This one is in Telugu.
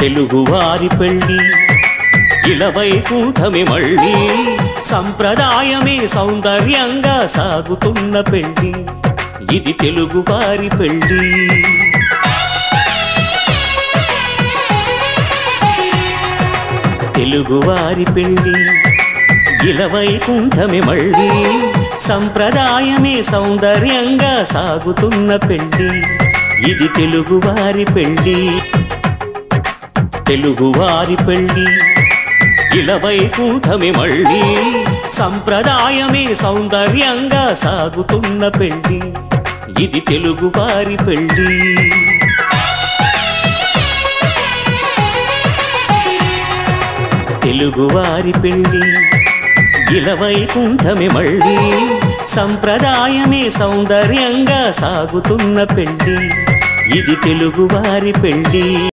తెలుగువారి పెళ్లి ఇలవైకుంఠమే మళ్ళీ సంప్రదాయమే సౌందర్యంగా సాగుతున్న పెళ్లి ఇది తెలుగువారి పెళ్లి తెలుగువారి పెళ్లి ఇలవైకుంఠమే మళ్ళీ సంప్రదాయమే సౌందర్యంగా సాగుతున్న పెళ్లి ఇది తెలుగువారి పెళ్లి తెలుగువారి పెళ్లి ఇలవైకుంఠమే మళ్ళీ సంప్రదాయమే సౌందర్యంగా సాగుతున్న పెళ్లి ఇది తెలుగువారి పెళ్లి తెలుగువారి పెళ్లి ఇలవైకుంఠమే మళ్ళీ సంప్రదాయమే సౌందర్యంగా సాగుతున్న పెళ్లి ఇది తెలుగువారి పెళ్లి